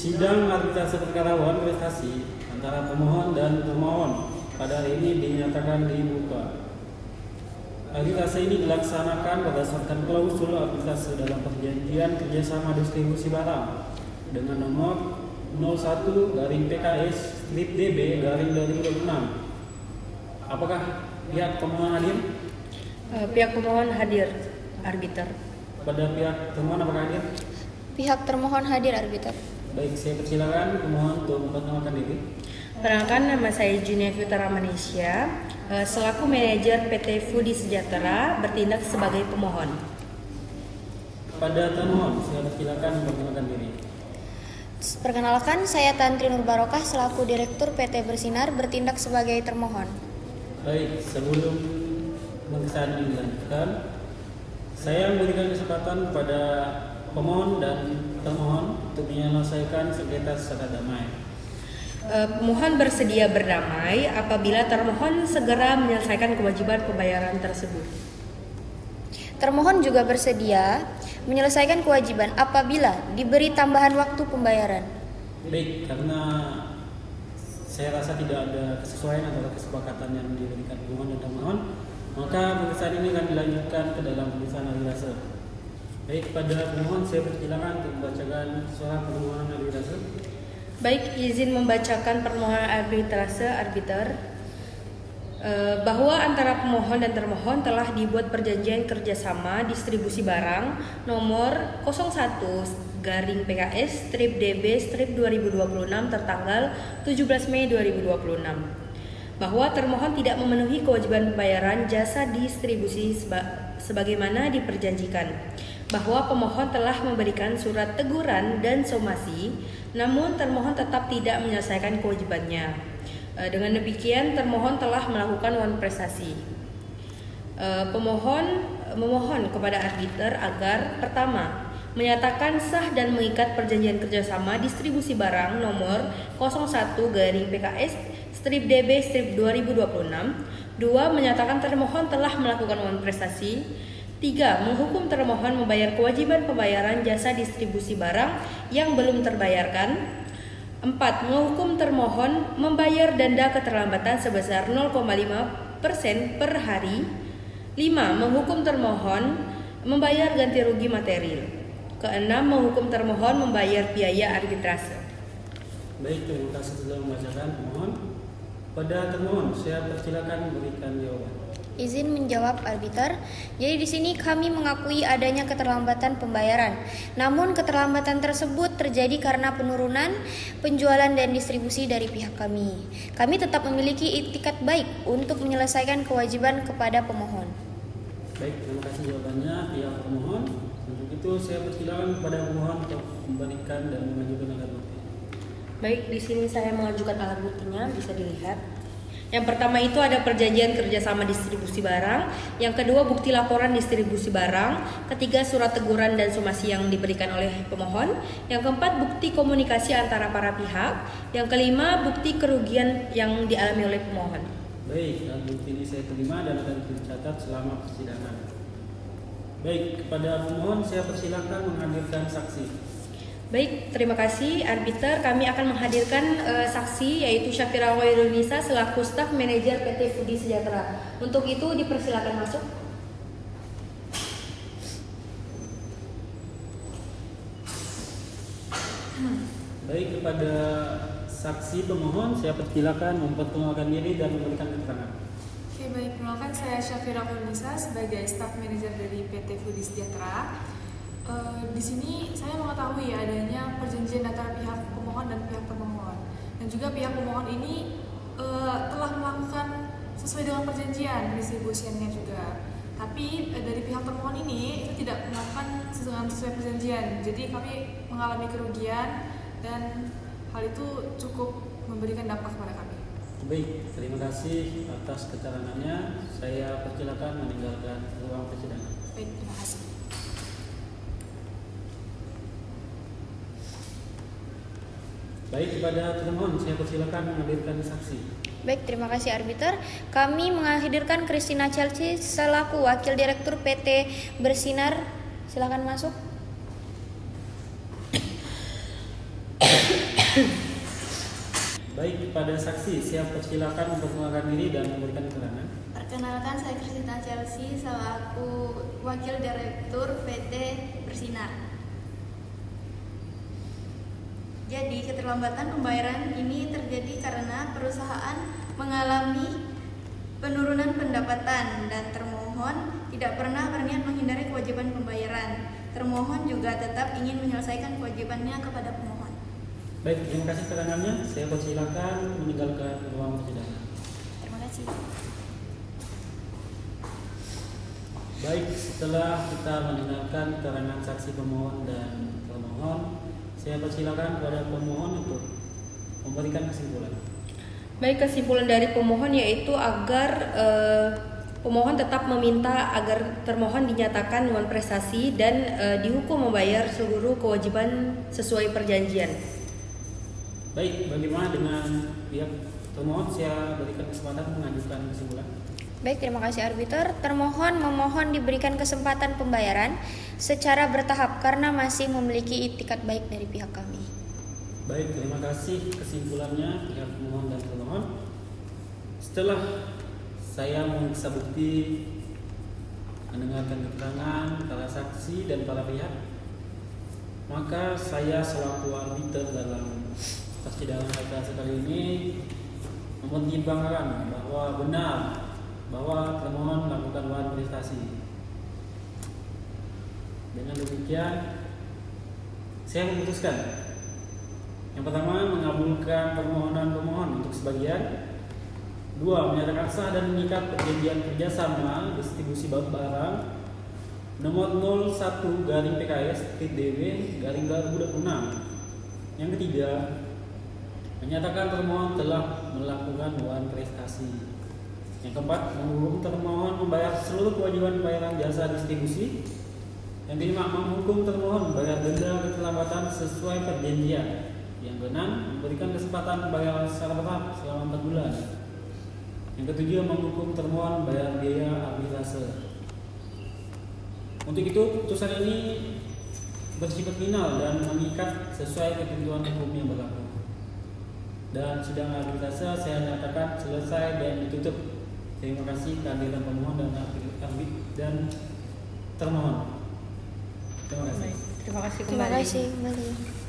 Sidang arbitrase perkara wan prestasi antara pemohon dan termohon pada hari ini dinyatakan dibuka. Arbitrase ini dilaksanakan berdasarkan klausul arbitrase dalam perjanjian kerjasama distribusi barang dengan nomor 01/PKS/DB/2026. Apakah pihak pemohon hadir? Pihak pemohon hadir, arbiter. Pada pihak termohon apakah hadir? Pihak termohon hadir, arbiter. Baik, saya persilakan pemohon untuk memperkenalkan diri. Perkenalkan, nama saya Junevi Utara Malaysia, selaku manajer PT Foodie Sejahtera, bertindak sebagai pemohon. Pada termohon, saya persilakan memperkenalkan diri. Perkenalkan, saya Tantri Nur Barokah selaku Direktur PT Bersinar bertindak sebagai termohon. Baik, sebelum pemeriksaan dilanjutkan, saya memberikan kesempatan kepada pemohon dan termohon untuk menyelesaikan sengketa secara damai. Pemohon bersedia berdamai apabila termohon segera menyelesaikan kewajiban pembayaran tersebut. Termohon juga bersedia menyelesaikan kewajiban apabila diberi tambahan waktu pembayaran. Baik, karena saya rasa tidak ada kesesuaian antara kesepakatan yang diberikan pemohon dan termohon, maka pemeriksaan ini akan dilanjutkan ke dalam pemeriksaan arbitrase. Baik, pada pemohon saya persilakan untuk membacakan surat permohonan arbitrase. Baik, izin membacakan permohonan arbitrase, arbiter. Bahwa antara pemohon dan termohon telah dibuat perjanjian kerjasama distribusi barang nomor 01/PKS/DB/2026 tertanggal 17 Mei 2026. Bahwa termohon tidak memenuhi kewajiban pembayaran jasa distribusi sebagaimana diperjanjikan. Bahwa pemohon telah memberikan surat teguran dan somasi, namun termohon tetap tidak menyelesaikan kewajibannya. Dengan demikian, termohon telah melakukan wan prestasi. Pemohon memohon kepada arbiter agar pertama, menyatakan sah dan mengikat perjanjian kerjasama distribusi barang nomor 01/PKS/DB/2026. 2. Menyatakan termohon telah melakukan wan prestasi. 3. Menghukum termohon membayar kewajiban pembayaran jasa distribusi barang yang belum terbayarkan. 4. Menghukum termohon membayar denda keterlambatan sebesar 0,5% per hari. 5. Menghukum termohon membayar ganti rugi material. Keenam, menghukum termohon membayar biaya arbitrase. Baik, terima kasih sudah membacakan pemohon. Pada termohon, saya persilakan memberikan jawaban. Izin menjawab, arbiter. Jadi di sini kami mengakui adanya keterlambatan pembayaran. Namun keterlambatan tersebut terjadi karena penurunan penjualan dan distribusi dari pihak kami. Kami tetap memiliki itikat baik untuk menyelesaikan kewajiban kepada pemohon. Baik, terima kasih jawabannya pihak pemohon. Untuk itu saya persilakan kepada pemohon untuk memberikan dan mengajukan alat bukti. Baik, di sini saya mengajukan alat buktinya, bisa dilihat. Yang pertama itu ada perjanjian kerjasama distribusi barang. Yang kedua, bukti laporan distribusi barang. Ketiga, surat teguran dan somasi yang diberikan oleh pemohon. Yang keempat, bukti komunikasi antara para pihak. Yang kelima, bukti kerugian yang dialami oleh pemohon. Baik, alat bukti ini saya terima dan akan dicatat selama persidangan. Baik, kepada pemohon saya persilakan menghadirkan saksi. Baik, terima kasih arbiter. Kami akan menghadirkan saksi yaitu Syafira Khairunisa selaku staf manajer PT Foodie Sejahtera. Untuk itu dipersilakan masuk. Baik, kepada saksi pemohon saya persilakan memperkenalkan diri dan memberikan keterangan. Oke, baik, perkenalkan saya Syafira Khairunisa sebagai staf manajer dari PT Foodie Sejahtera. Di sini saya mengetahui adanya perjanjian antara pihak pemohon dan pihak termohon, dan juga pihak pemohon ini telah melakukan sesuai dengan perjanjian distribusiannya juga. Tapi dari pihak termohon ini itu tidak melakukan sesuai perjanjian, jadi kami mengalami kerugian dan hal itu cukup memberikan dampak kepada kami. Baik, terima kasih atas keterangannya. Saya persilakan meninggalkan ruang persidangan. Baik, terima kasih. Baik, kepada termohon saya persilakan menghadirkan saksi. Baik, terima kasih arbiter. Kami menghadirkan Christina Chelsea selaku Wakil Direktur PT Bersinar. Silakan masuk. Baik, kepada saksi, siap persilakan memperkenalkan diri dan memberikan keterangan. Perkenalkan, saya Kristina Chelsea, selaku Wakil Direktur PT Bersinar. Jadi, keterlambatan pembayaran ini terjadi karena perusahaan mengalami penurunan pendapatan dan termohon tidak pernah berniat menghindari kewajiban pembayaran. Termohon juga tetap ingin menyelesaikan kewajibannya kepada pemohon. Baik, terima kasih keterangannya. Saya persilakan meninggalkan ruang persidangan. Terima kasih. Baik, setelah kita mendengarkan keterangan saksi pemohon dan termohon, saya persilakan kepada pemohon untuk memberikan kesimpulan. Baik, kesimpulan dari pemohon yaitu agar pemohon tetap meminta agar termohon dinyatakan non prestasi dan dihukum membayar seluruh kewajiban sesuai perjanjian. Baik, bagaimana dengan pihak termohon? Saya berikan kesempatan mengajukan kesimpulan. Baik, terima kasih arbiter. Termohon memohon diberikan kesempatan pembayaran secara bertahap karena masih memiliki itikat baik dari pihak kami. Baik, terima kasih kesimpulannya pihak pemohon dan termohon. Setelah saya memeriksa bukti, mendengarkan keterangan para saksi dan para pihak, maka saya selaku arbiter dalam persidangan rekayasa kali ini mempertimbangkan bahwa benar bahwa termohon melakukan wan prestasi. Dengan demikian, saya memutuskan yang pertama mengabulkan permohonan pemohon untuk sebagian, 2 menyatakan sah dan mengikat perjanjian kerjasama distribusi barang nomor 01/PKS/DW/2026. Yang ketiga, menyatakan termohon telah melakukan wan prestasi. Yang keempat, menghukum termohon membayar seluruh kewajiban pembayaran jasa distribusi. Yang kelima, menghukum termohon membayar denda keterlambatan sesuai perjanjian. Yang keenam, memberikan kesempatan pembayaran secara bertahap selama 4 bulan. Yang ketujuh, menghukum termohon membayar biaya arbitrase. Untuk itu, putusan ini bersifat final dan mengikat sesuai ketentuan hukum yang berlaku. Dan sidang arbitrase saya nyatakan selesai dan ditutup. Terima kasih kehadiran pemohon dan termohon. Terima kasih. Terima kasih Terima kembali. kasih kembali.